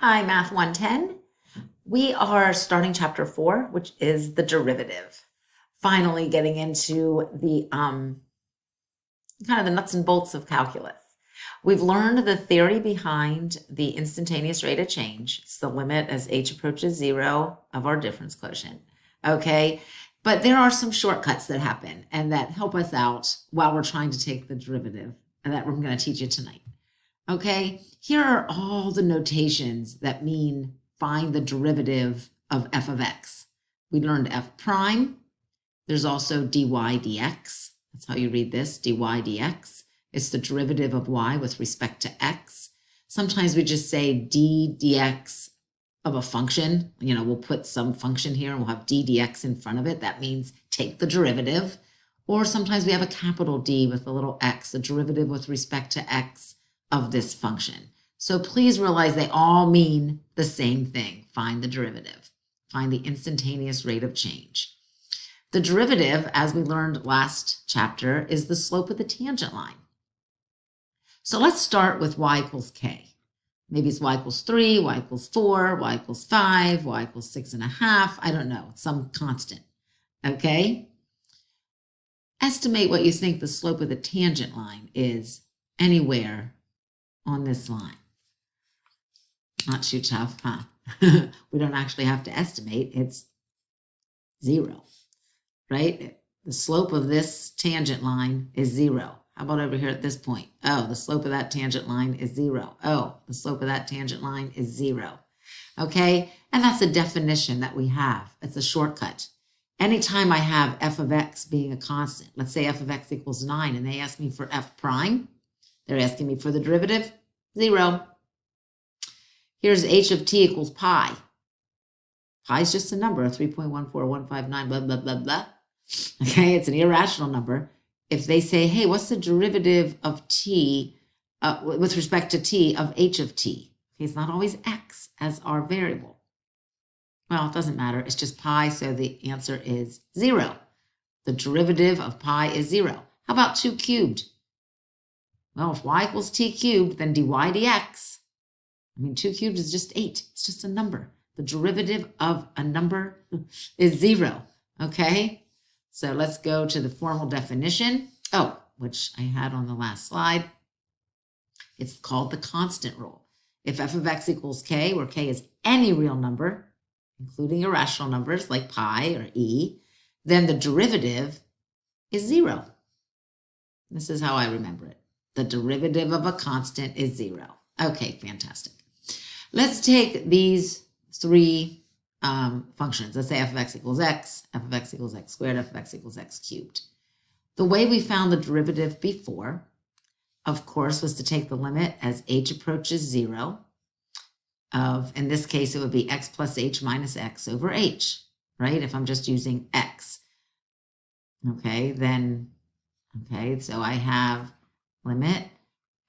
Hi, Math 110. We are starting chapter 4, which is the derivative. Finally getting into the kind of the nuts and bolts of calculus. We've learned the theory behind the instantaneous rate of change. It's the limit as h approaches 0 of our difference quotient. Okay, but there are some shortcuts that happen and that help us out while we're trying to take the derivative, and that we're going to teach you tonight. Okay, here are all the notations that mean find the derivative of f of x. We learned f prime. There's also dy dx. That's how you read this, dy dx. It's the derivative of y with respect to x. Sometimes we just say d dx of a function. You know, we'll put some function here and we'll have d dx in front of it. That means take the derivative. Or sometimes we have a capital D with a little x, the derivative with respect to x of this function. So please realize they all mean the same thing. Find the derivative. Find the instantaneous rate of change. The derivative, as we learned last chapter, is the slope of the tangent line. So let's start with y equals k. Maybe it's y equals 3, y equals 4, y equals 5, y equals 6.5. I don't know. It's some constant. Okay? Estimate what you think the slope of the tangent line is anywhere on this line. Not too tough, huh? We don't actually have to estimate. It's 0, right? The slope of this tangent line is 0. How about over here at this point? Oh, the slope of that tangent line is 0. Oh, the slope of that tangent line is 0. Okay? And that's a definition that we have. It's a shortcut. Anytime I have f of x being a constant, let's say f of x equals 9, and they ask me for f prime, they're asking me for the derivative, 0. Here's h of t equals pi. Pi is just a number, 3.14159, blah, blah, blah, blah. Okay, it's an irrational number. If they say, hey, what's the derivative of t with respect to t of h of t? Okay, it's not always x as our variable. Well, it doesn't matter. It's just pi, so the answer is 0. The derivative of pi is 0. How about 2 cubed? Well, if y equals t cubed, then dy dx. 2 cubed is just 8. It's just a number. The derivative of a number is 0. Okay? So let's go to the formal definition. Oh, which I had on the last slide. It's called the constant rule. If f of x equals k, where k is any real number, including irrational numbers like pi or e, then the derivative is 0. This is how I remember it. The derivative of a constant is 0. Okay, fantastic. Let's take these three functions. Let's say f of x equals x, f of x equals x squared, f of x equals x cubed. The way we found the derivative before, of course, was to take the limit as h approaches 0 of, in this case, it would be x plus h minus x over h, right? If I'm just using x. Okay, then, okay, so I have limit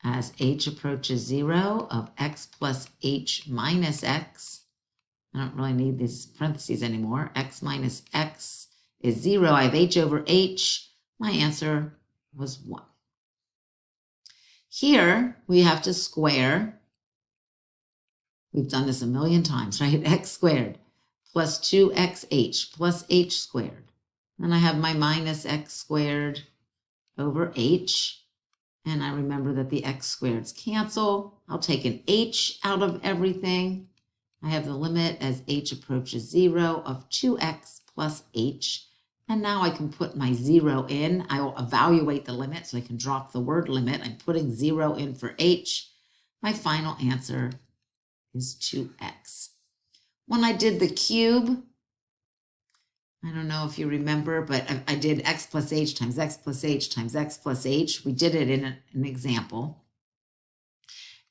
as h approaches 0 of x plus h minus x. I don't really need these parentheses anymore. X minus x is 0. I have h over h. My answer was 1. Here, we have to square. We've done this a million times, right? X squared plus 2xh plus h squared. Then I have my minus x squared over h. And I remember that the x squareds cancel. I'll take an h out of everything. I have the limit as h approaches 0 of 2x plus h. And now I can put my 0 in. I will evaluate the limit so I can drop the word limit. I'm putting 0 in for h. My final answer is 2x. When I did the cube, I don't know if you remember, but I did x plus h times x plus h times x plus h. We did it in an example.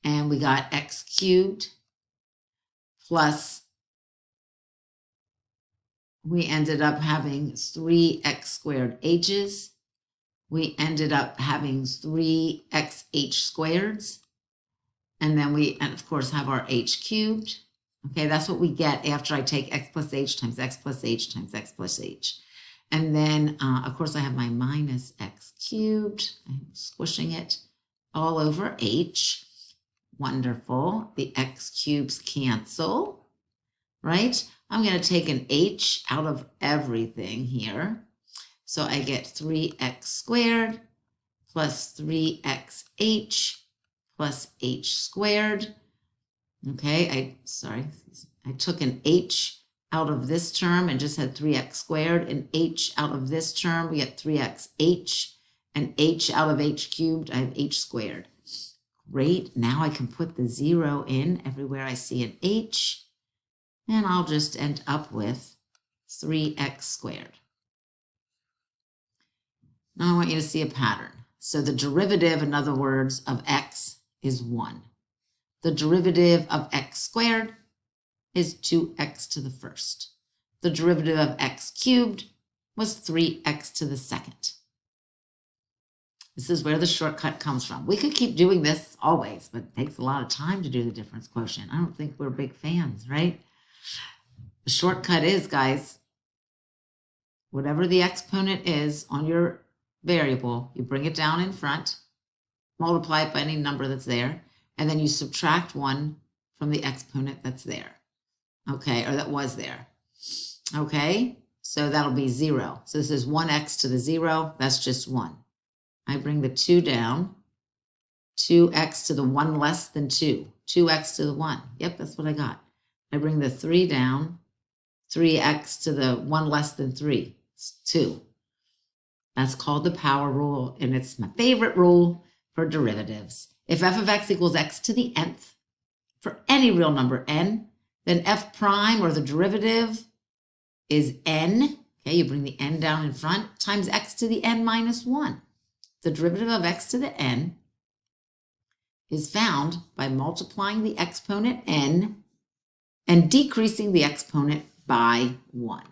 And we got x cubed plus, we ended up having 3x squared h's. We ended up having 3xh squareds. And then we, and of course, have our h cubed. Okay, that's what we get after I take x plus h times x plus h times x plus h. And then, of course, I have my minus x cubed. I'm squishing it all over h. Wonderful. The x cubes cancel, right? I'm going to take an h out of everything here. So I get 3x squared plus 3xh plus h squared. Okay, I took an h out of this term and just had 3x squared, and h out of this term, we get 3xh, and h out of h cubed, I have h squared. Great, now I can put the 0 in everywhere I see an h, and I'll just end up with 3x squared. Now I want you to see a pattern. So the derivative, in other words, of x is 1. The derivative of x squared is 2x to the first. The derivative of x cubed was 3x to the second. This is where the shortcut comes from. We could keep doing this always, but it takes a lot of time to do the difference quotient. I don't think we're big fans, right? The shortcut is, guys, whatever the exponent is on your variable, you bring it down in front, multiply it by any number that's there, and then you subtract 1 from the exponent that's there. Okay, or that was there. Okay, so that'll be 0. So this is 1x to the 0, that's just 1. I bring the 2 down, 2x to the 1 less than 2, 2x to the 1. Yep, that's what I got. I bring the 3 down, 3x to the 1 less than 3, it's 2. That's called the power rule, and it's my favorite rule for derivatives. If f of x equals x to the nth for any real number n, then f prime, or the derivative, is n. Okay, you bring the n down in front, times x to the n minus 1. The derivative of x to the n is found by multiplying the exponent n and decreasing the exponent by 1.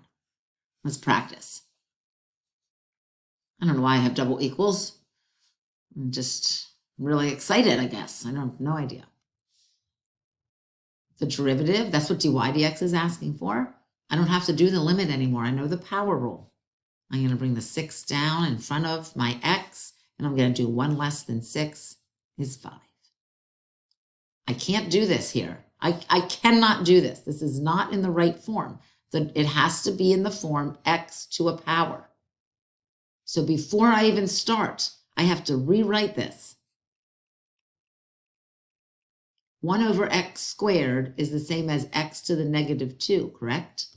Let's practice. I don't know why I have double equals. I'm just really excited, I guess. I have no idea. The derivative, that's what dy dx is asking for. I don't have to do the limit anymore. I know the power rule. I'm going to bring the 6 down in front of my x, and I'm going to do 1 less than 6 is 5. I can't do this here. I cannot do this. This is not in the right form. It has to be in the form x to a power. So before I even start, I have to rewrite this. 1 over x squared is the same as x to the negative 2, correct?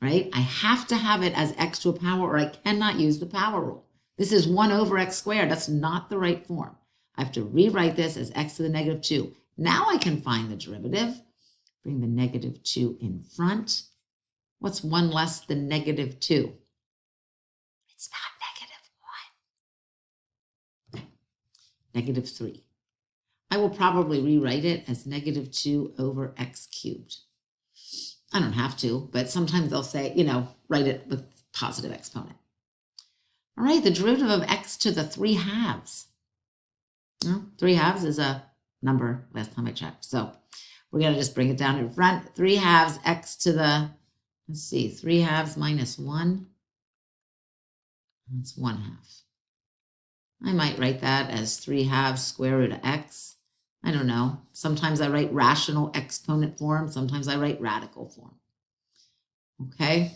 Right? I have to have it as x to a power, or I cannot use the power rule. This is 1 over x squared. That's not the right form. I have to rewrite this as x to the negative 2. Now I can find the derivative. Bring the negative 2 in front. What's 1 less than negative 2? It's not negative 1. Negative 3. I will probably rewrite it as negative 2 over x cubed. I don't have to, but sometimes they'll say, write it with positive exponent. All right, the derivative of x to the 3 halves. 3 halves is a number last time I checked. So we're going to just bring it down in front. 3 halves x to the, 3 halves minus 1. That's 1 half. I might write that as 3 halves square root of x. I don't know. Sometimes I write rational exponent form. Sometimes I write radical form. Okay.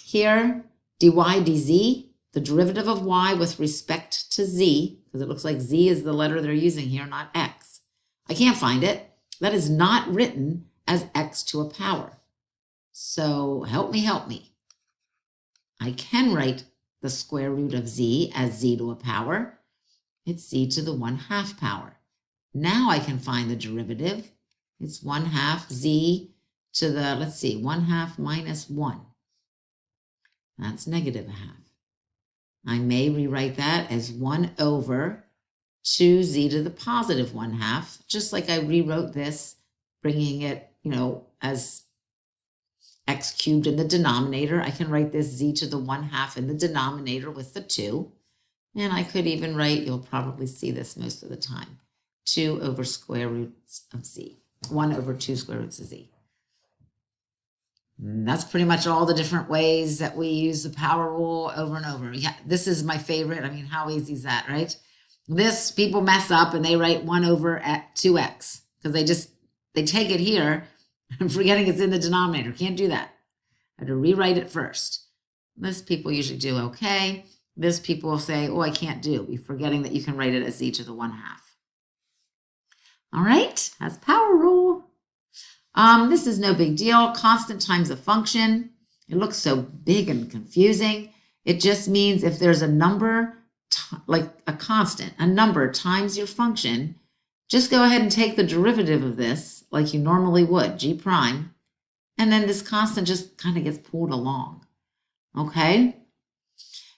Here, dy dz, the derivative of y with respect to z, because it looks like z is the letter they're using here, not x. I can't find it. That is not written as x to a power. So help me. I can write the square root of z as z to a power. It's z to the 1/2 power. Now I can find the derivative. It's 1/2 z to the, 1/2 minus 1. That's negative 1/2. I may rewrite that as 1 over 2z to the positive 1/2, just like I rewrote this, bringing it, as x cubed in the denominator. I can write this z to the 1/2 in the denominator with the 2. And I could even write, you'll probably see this most of the time, 2 over square roots of z, 1 over 2 square roots of z. And that's pretty much all the different ways that we use the power rule over and over. Yeah, this is my favorite. I mean, how easy is that, right? This, people mess up and they write 1 over 2x because they take it here and forgetting it's in the denominator. Can't do that. I have to rewrite it first. This people usually do okay. This people will say, oh, I can't do. Be forgetting that you can write it as e to the 1/2. All right, that's power rule. This is no big deal. Constant times a function. It looks so big and confusing. It just means if there's a number, like a constant, a number times your function, just go ahead and take the derivative of this like you normally would, g prime, and then this constant just kind of gets pulled along. Okay?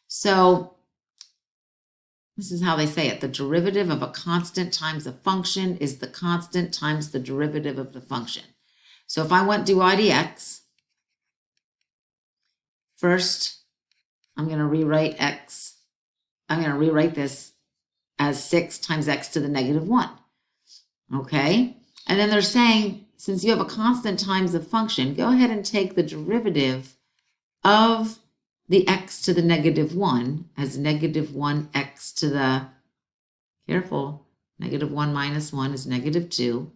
So this is how they say it. The derivative of a constant times a function is the constant times the derivative of the function. So if I want dy dx, first I'm going to rewrite x. I'm going to rewrite this as 6 times x to the negative 1. Okay? And then they're saying, since you have a constant times a function, go ahead and take the derivative of the x to the negative 1 as negative 1x to the, careful, negative 1 minus 1 is negative 2.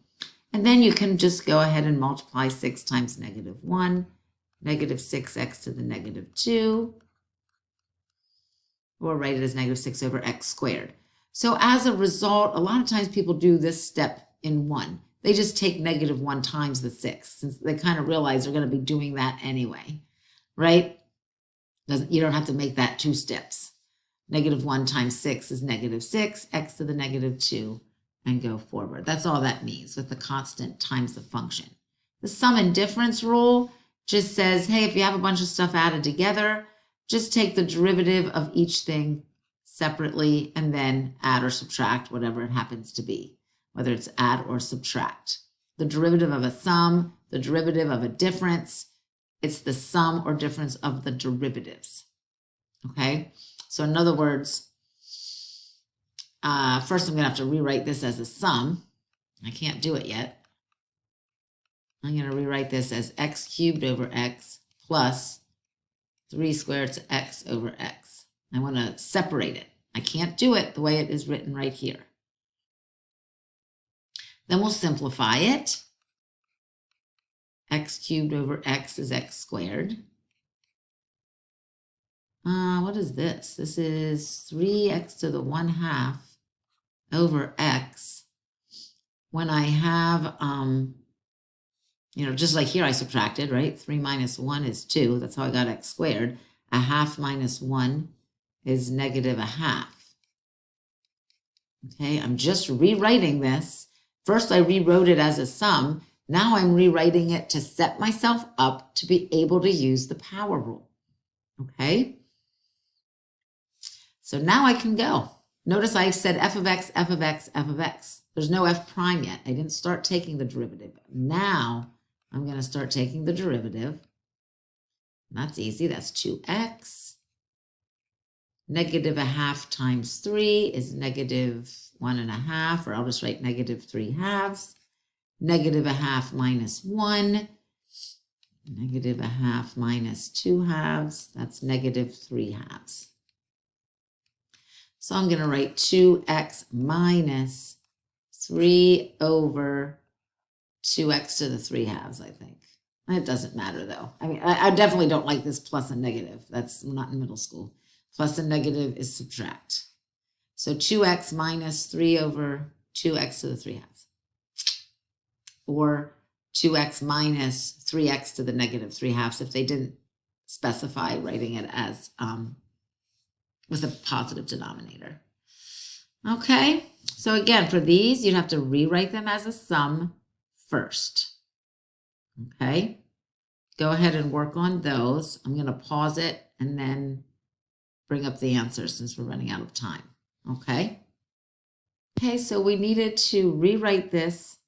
And then you can just go ahead and multiply 6 times negative 1, negative 6x to the negative 2, or write it as negative 6 over x squared. So as a result, a lot of times people do this step in one. They just take negative 1 times the 6, since they kind of realize they're going to be doing that anyway, right? You don't have to make that 2 steps. Negative 1 times 6 is negative 6, x to the negative 2, and go forward. That's all that means with the constant times the function. The sum and difference rule just says, hey, if you have a bunch of stuff added together, just take the derivative of each thing separately and then add or subtract whatever it happens to be, whether it's add or subtract. The derivative of a sum, the derivative of a difference, it's the sum or difference of the derivatives. Okay, so in other words, first I'm going to have to rewrite this as a sum. I can't do it yet. I'm going to rewrite this as x cubed over x plus 3 squared to x over x. I want to separate it. I can't do it the way it is written right here. Then we'll simplify it. X cubed over x is x squared. What is this? This is 3x to the 1/2 over x. When I have, just like here I subtracted, right? 3 minus 1 is 2. That's how I got x squared. 1/2 minus 1 is negative 1/2. Okay, I'm just rewriting this. First I rewrote it as a sum. Now I'm rewriting it to set myself up to be able to use the power rule. Okay? So now I can go. Notice I've said f of x, f of x, f of x. There's no f prime yet. I didn't start taking the derivative. Now I'm going to start taking the derivative. That's easy. That's 2x. Negative 1/2 times 3 is negative 1.5, or I'll just write negative 3/2. Negative 1/2 minus 1. Negative 1/2 minus 2/2. That's negative 3/2. So I'm going to write 2x minus 3 over 2x to the 3/2, I think. It doesn't matter, though. I mean, I definitely don't like this plus and negative. We're not in middle school. Plus and negative is subtract. So 2x minus 3 over 2x to the 3/2. Or 2x minus 3x to the negative 3/2 if they didn't specify writing it as with a positive denominator. Okay, so again, for these, you'd have to rewrite them as a sum first. Okay, go ahead and work on those. I'm going to pause it and then bring up the answer since we're running out of time. Okay. Okay, so we needed to rewrite this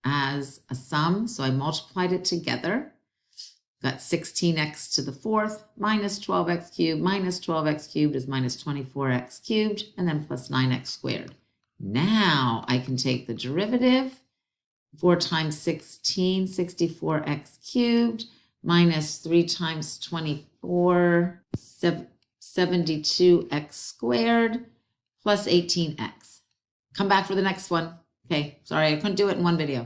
as a sum. So I multiplied it together. Got 16x to the 4th minus 12x cubed minus 12x cubed is minus 24x cubed, and then plus 9x squared. Now I can take the derivative. 4 times 16, 64x cubed, minus 3 times 24, 72x squared, plus 18x. Come back for the next one. Okay, sorry, I couldn't do it in one video.